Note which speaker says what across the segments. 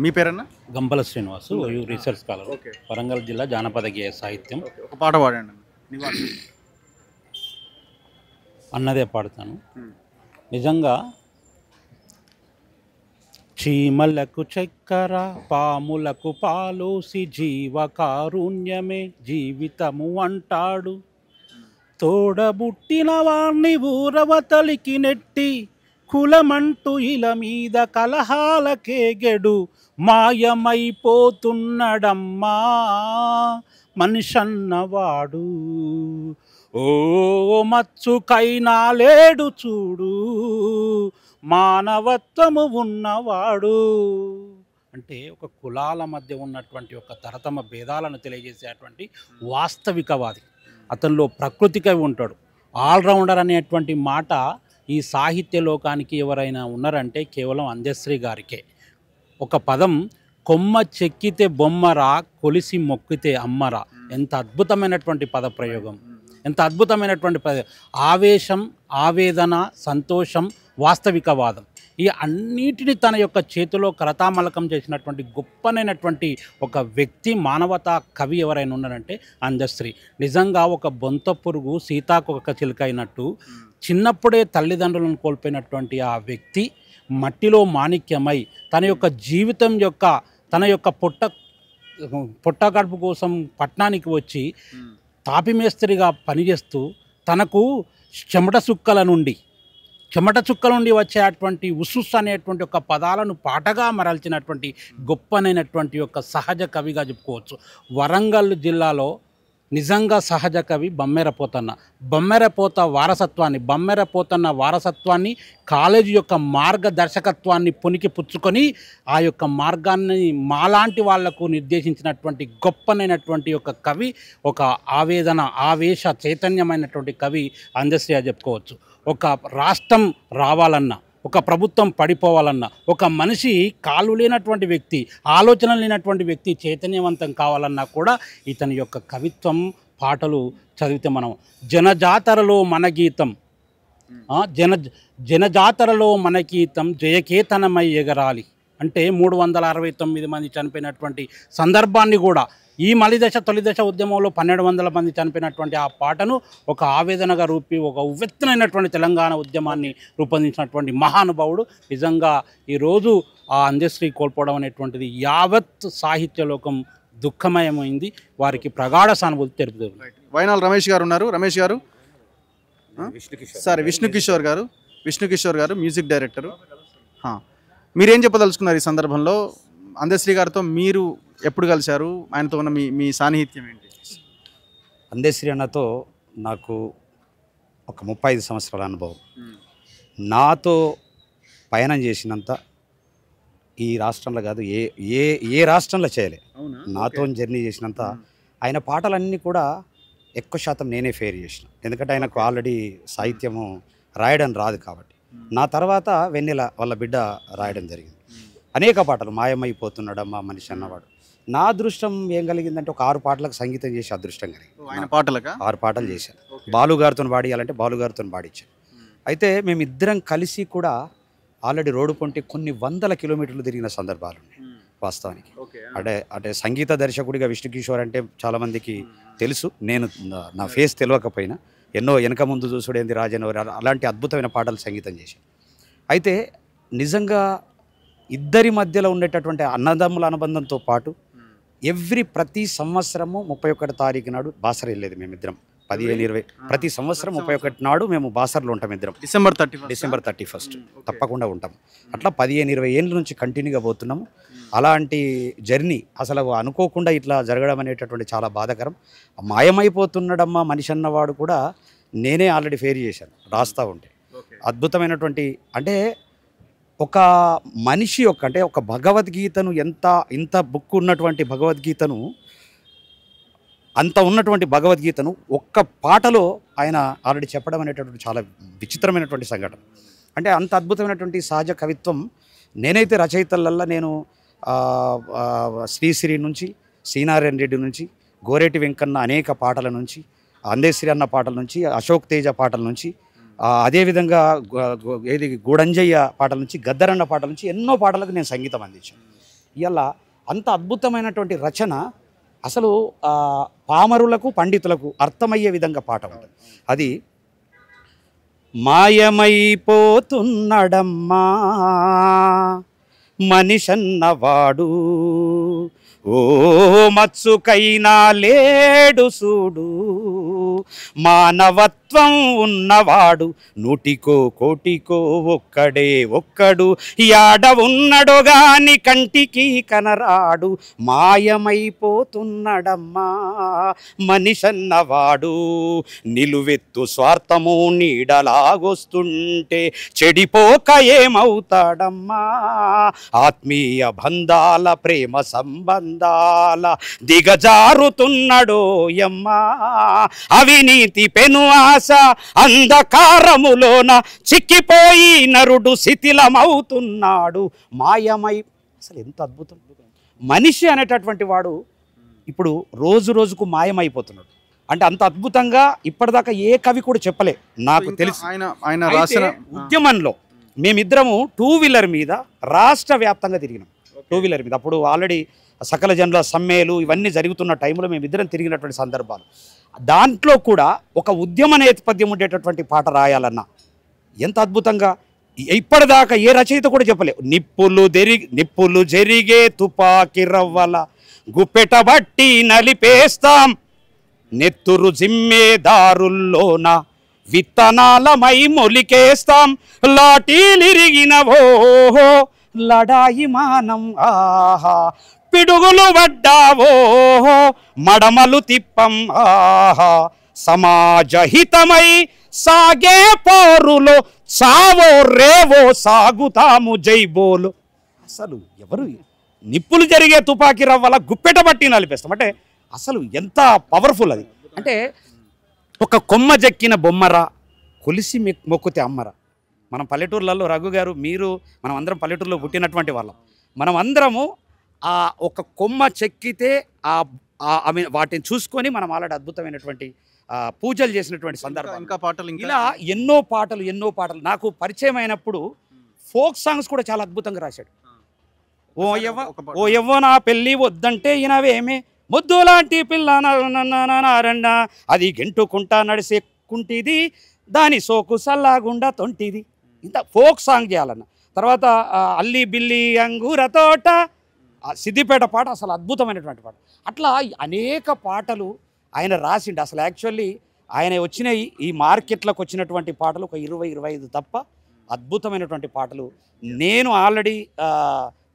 Speaker 1: మీ పేరన్నా?
Speaker 2: గంపల Srinivasu research scholar, Warangal జిల్లా జానపద గేయ సాహిత్యం.
Speaker 1: ఒక పాట పాడండి.
Speaker 2: అన్నదే పాడతాను. నిజంగా చీమలకు చక్కెర పాములకు పాలోసి జీవకారుణ్యమే జీవితము అంటాడు. తోడబుట్టిన వాణ్ణి ఊరవతలికి నెట్టి కులమంటూ ఇల మీద కలహాలకేగెడు మాయమైపోతున్నడమ్మా మనిషన్నవాడు. ఓ మచ్చుకైనా లేడు చూడు మానవత్వము ఉన్నవాడు. అంటే ఒక కులాల మధ్య ఉన్నటువంటి ఒక తరతమ భేదాలను తెలియజేసేటువంటి వాస్తవికవాది. అతనిలో ప్రకృతి కవి ఉంటాడు. ఆల్రౌండర్ అనేటువంటి మాట ఈ సాహిత్య లోకానికి ఎవరైనా ఉన్నారంటే కేవలం అందశ్రీ గారికే. ఒక పదం కొమ్మ చెక్కితే బొమ్మరా కొలిసి మొక్కితే అమ్మరా. ఎంత అద్భుతమైనటువంటి పదప్రయోగం, ఎంత అద్భుతమైనటువంటి ఆవేశం, ఆవేదన, సంతోషం, వాస్తవికవాదం ఈ అన్నిటిని తన యొక్క చేతిలో కరతామలకం చేసినటువంటి గొప్పనైనటువంటి ఒక వ్యక్తి, మానవతా కవి ఎవరైనా ఉన్నారంటే అందశ్రీ. నిజంగా ఒక బొంత పురుగు సీతాకొక చిలుక అయినట్టు చిన్నప్పుడే తల్లిదండ్రులను కోల్పోయినటువంటి ఆ వ్యక్తి మట్టిలో మాణిక్యమై తన యొక్క జీవితం యొక్క తన యొక్క పొట్టగడుపు కోసం పట్టణానికి వచ్చి తాపిమేస్త్రిగా పనిచేస్తూ తనకు చెమట చుక్కల నుండి వచ్చేటువంటి ఉసుస్ అనేటువంటి ఒక పదాలను పాటగా మరల్చినటువంటి గొప్పనైనటువంటి యొక్క సహజ కవిగా చెప్పుకోవచ్చు. వరంగల్ జిల్లాలో నిజంగా సహజ కవి బమ్మెరపోతన్న వారసత్వాన్ని కాలేజీ యొక్క మార్గదర్శకత్వాన్ని పునికి పుచ్చుకొని ఆ యొక్క మార్గాన్ని మాలాంటి వాళ్లకు నిర్దేశించినటువంటి గొప్పనైనటువంటి ఒక కవి, ఒక ఆవేశ చైతన్యమైనటువంటి కవి అందశ్రీ చెప్పుకోవచ్చు. ఒక రాష్ట్రం రావాలన్నా, ఒక ప్రభుత్వం పడిపోవాలన్నా, ఒక మనిషి కాళ్ళు లేనటువంటి వ్యక్తి, ఆలోచన లేనటువంటి వ్యక్తి చైతన్యవంతం కావాలన్నా కూడా ఇతని యొక్క కవిత్వం, పాటలు చదివితే మనం జనజాతరలో మన గీతం జయకేతనమై ఎగరాలి అంటే 369 మంది చనిపోయినటువంటి సందర్భాన్ని కూడా ఈ తొలి దశ ఉద్యమంలో 1200 మంది చనిపోయినటువంటి ఆ పాటను ఒక ఆవేదనగా ఒక ఉవ్వెత్తునైనటువంటి తెలంగాణ ఉద్యమాన్ని రూపొందించినటువంటి మహానుభావుడు. నిజంగా ఈరోజు ఆ అందశ్రీ కోల్పోవడం అనేటువంటిది యావత్ సాహిత్య లోకం దుఃఖమయమైంది. వారికి ప్రగాఢ సానుభూతి తెలుపుతుంది.
Speaker 1: వైనాల్ రమేష్ గారు ఉన్నారు. రమేష్ గారు, విష్ణుకిషోర్ గారు మ్యూజిక్ డైరెక్టరు. మీరేం చెప్పదలుచుకున్నారు ఈ సందర్భంలో? అందశ్రీ గారితో మీరు ఎప్పుడు కలిశారు? ఆయనతో ఉన్న మీ సాన్నిహిత్యం ఏంటి?
Speaker 3: అందశ్రీ అన్నతో నాకు ఒక 35 సంవత్సరాల అనుభవం. నాతో పయనం చేసినంత ఈ రాష్ట్రంలో కాదు, ఏ రాష్ట్రంలో చేయలే. నాతో జర్నీ చేసినంత ఆయన పాటలన్నీ కూడా ఎక్కువ శాతం నేనే ఫేర్ చేసిన. ఎందుకంటే ఆయనకు ఆల్రెడీ సాహిత్యము రాయడం రాదు కాబట్టి. నా తర్వాత వెన్నెల వాళ్ళ బిడ్డ రాయడం జరిగింది. అనేక పాటలు, మాయమైపోతున్నాడమ్మా మనిషి అన్నవాడు. నా అదృష్టం ఏం కలిగిందంటే ఒక 6 పాటలకు సంగీతం చేసి అదృష్టం కలిగింది. 6 పాటలు చేశాను. బాలుగారితో పాడియాలంటే బాలుగారితో పాడించాను. అయితే మేమిద్దరం కలిసి కూడా ఆల్రెడీ రోడ్డు పొంటి కొన్ని వందల కిలోమీటర్లు తిరిగిన సందర్భాలు ఉన్నాయి వాస్తవానికి. అంటే సంగీత దర్శకుడిగా విష్ణుకిషోర్ అంటే చాలామందికి తెలుసు. నేను నా ఫేస్ తెలియకపోయినా ఎన్నో వెనక ముందు చూసుడేంది రాజనవరి అలాంటి అద్భుతమైన పాటలు సంగీతం చేశాను. అయితే నిజంగా ఇద్దరి మధ్యలో ఉండేటటువంటి అన్నదమ్ముల అనుబంధంతో పాటు ప్రతి సంవత్సరము 31 తారీఖు నాడు బాసర వెళ్ళేది మేమిద్దరం. 15-20 ప్రతి సంవత్సరం 31 నాడు మేము బాసర్లో ఉంటాం ఇద్దరం. డిసెంబర్ 31 తప్పకుండా ఉంటాం. అట్లా 15-20 ఏళ్ళ నుంచి కంటిన్యూగా పోతున్నాము. అలాంటి జర్నీ అసలు అనుకోకుండా ఇట్లా జరగడం అనేటటువంటి చాలా బాధాకరం. మాయమైపోతున్నాడమ్మా మనిషి అన్నవాడు కూడా నేనే ఆల్రెడీ ఫేర్ చేశాను రాస్తా ఉంటే. అద్భుతమైనటువంటి అంటే ఒక మనిషి అంటే ఒక భగవద్గీతను ఇంత బుక్ ఉన్నటువంటి భగవద్గీతను, అంత ఉన్నటువంటి భగవద్గీతను ఒక్క పాటలో ఆయన ఆల్రెడీ చెప్పడం అనేటటువంటి చాలా విచిత్రమైనటువంటి సంఘటన. అంటే అంత అద్భుతమైనటువంటి సహజ కవిత్వం నేనైతే రచయితలల్లో నేను శ్రీశ్రీ నుంచి, శ్రీనారాయణ రెడ్డి నుంచి, గోరేటి వెంకన్న అనేక పాటల నుంచి, అందశ్రీ అన్న పాటల నుంచి, అశోక్ తేజ పాటల నుంచి, అదేవిధంగా గూడంజయ్య పాటల నుంచి, గద్దరన్న పాటల నుంచి ఎన్నో పాటలకు నేను సంగీతం అందించాను. ఇలా అంత అద్భుతమైనటువంటి రచన అసలు పామరులకు పండితులకు అర్థమయ్యే విధంగా పాట ఉంటుంది. అది మాయమైపోతున్నడమ్మా మనిషన్నవాడు, ఓ మత్సుకైనా లేడు సూడు, మానవత్వం ఉన్నవాడు నూటికో కోటికో ఒక్కడే ఒక్కడు, యాడ ఉన్నడో గాని కంటికి కనరాడు, మాయమైపోతున్నడమ్మా మనిషన్నవాడు. నిలువెత్తు స్వార్థము నీడలాగొస్తుంటే చెడిపోక ఏమవుతాడమ్మా, ఆత్మీయ బంధాల ప్రేమ సంబంధాల దిగజారుతున్నడోయమ్మా, అవినీతి పెను ఆశ అంధకారములోన చిక్కిపోయి నరుడు శిథిలమవుతున్నాడు, మాయమై. అసలు ఎంత అద్భుతం! మనిషి అనేటటువంటి వాడు ఇప్పుడు రోజు రోజుకు మాయమైపోతున్నాడు. అంటే అంత అద్భుతంగా ఇప్పటిదాకా ఏ కవి కూడా చెప్పలే నాకు తెలిసి.
Speaker 1: ఆయన రాసిన
Speaker 3: ఉద్యమంలో మేమిద్దరము 2 వీలర్ మీద రాష్ట్ర వ్యాప్తంగా తిరిగినాం. 2 వీలర్ మీద అప్పుడు ఆల్రెడీ సకల జనుల సమ్మెలు ఇవన్నీ జరుగుతున్న టైంలో మేమిద్దరం తిరిగినటువంటి సందర్భాలు. దాంట్లో కూడా ఒక ఉద్యమ నేపథ్యం ఉండేటటువంటి పాట రాయాలన్నా ఎంత అద్భుతంగా ఇప్పటిదాకా ఏ రచయిత కూడా చెప్పలేవు. నిప్పులు జరిగే తుపాకి రవ్వల గుప్పెట బట్టి నలిపేస్తాం, నెత్తురు జిమ్మేదారుల్లోన విత్తనాలమై మొలికేస్తాం, లాఠీలిరిగినవో లడాయి మానం ఆహా, పిడుగులు పడ్డావో మడమలు తిప్పం ఆహా, సమాజహితమై సాగే పోరులో సావో రేవో సాగుతాము జైబోలు. అసలు ఎవరు నిప్పులు జరిగే తుపాకీ రవ్వల గుప్పెట బట్టి నలిపేస్తాం అంటే అసలు ఎంత పవర్ఫుల్ అది. అంటే ఒక కొమ్మ జక్కిన బొమ్మరా కొలిసి మొక్కుతే అమ్మరా. మనం పల్లెటూర్లలో రఘు గారు మీరు మనం అందరం పల్లెటూరులో పుట్టినటువంటి వాళ్ళం. మనం అందరము ఆ ఒక కొమ్మ చెక్కితే వాటిని చూసుకొని మనం ఆల్రెడీ అద్భుతమైనటువంటి పూజలు చేసినటువంటి సందర్భం.
Speaker 1: ఇంకా పాటలు
Speaker 3: ఇలా ఎన్నో పాటలు నాకు పరిచయం అయినప్పుడు ఫోక్ సాంగ్స్ కూడా చాలా అద్భుతంగా రాశాడు. ఓ ఎవ్వ నా పెళ్ళి వద్దంటే ఈయనవేమే ముద్దు లాంటి పిల్ల నారన్న, అది గెంటుకుంటా నడిసే కుంటిది, దాని సోకు సల్లాగుండా తొంటిది. ఇంత ఫోక్ సాంగ్ చేయాలన్న. తర్వాత అల్లి బిల్లి అంగూర తోట, సిద్దిపేట పాట అసలు అద్భుతమైనటువంటి పాట. అట్లా అనేక పాటలు ఆయన రాసిండు. అసలు యాక్చువల్లీ ఆయన వచ్చినాయి ఈ మార్కెట్లోకి వచ్చినటువంటి పాటలు ఒక 20-25 తప్ప అద్భుతమైనటువంటి పాటలు. నేను ఆల్రెడీ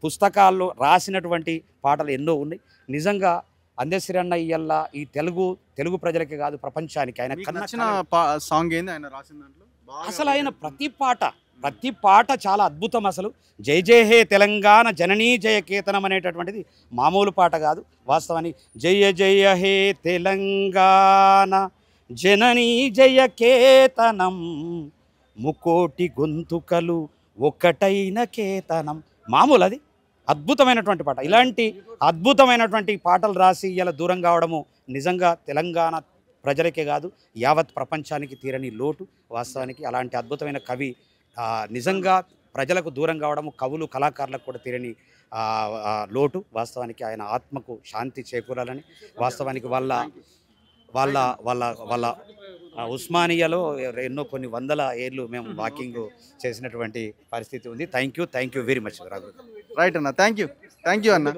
Speaker 3: పుస్తకాల్లో రాసినటువంటి పాటలు ఎన్నో ఉన్నాయి. నిజంగా అందశ్రీ అన్న ఇయ్యల్లా ఈ తెలుగు ప్రజలకే కాదు ప్రపంచానికి ఆయన
Speaker 1: సాంగ్ ఏంది ఆయన రాసిన దాంట్లో?
Speaker 3: అసలు ఆయన ప్రతి పాట చాలా అద్భుతం. అసలు జయ జయ హే తెలంగాణ జననీ జయ కేతనం అనేటటువంటిది మామూలు పాట కాదు వాస్తవానికి. జయ జయ హే తెలంగాణ జననీ జయ కేతనం, ముకోటి గొంతుకలు ఒకటైన కేతనం. మామూలు అది అద్భుతమైనటువంటి పాట. ఇలాంటి అద్భుతమైనటువంటి పాటలు రాసి ఇలా దూరం కావడము నిజంగా తెలంగాణ ప్రజలకే కాదు యావత్ ప్రపంచానికి తీరని లోటు వాస్తవానికి. అలాంటి అద్భుతమైన కవి నిజంగా ప్రజలకు దూరం కావడము కవులు కళాకారులకు కూడా తీరని లోటు వాస్తవానికి. ఆయన ఆత్మకు శాంతి చేకూరాలని వాస్తవానికి వాళ్ళ ఉస్మానియాలో ఎన్నో కొన్ని వందల ఏళ్ళు మేము వాకింగ్ చేసినటువంటి పరిస్థితి ఉంది. Thank you very much Raghu.
Speaker 1: Right అన్న, థ్యాంక్ యూ అన్న.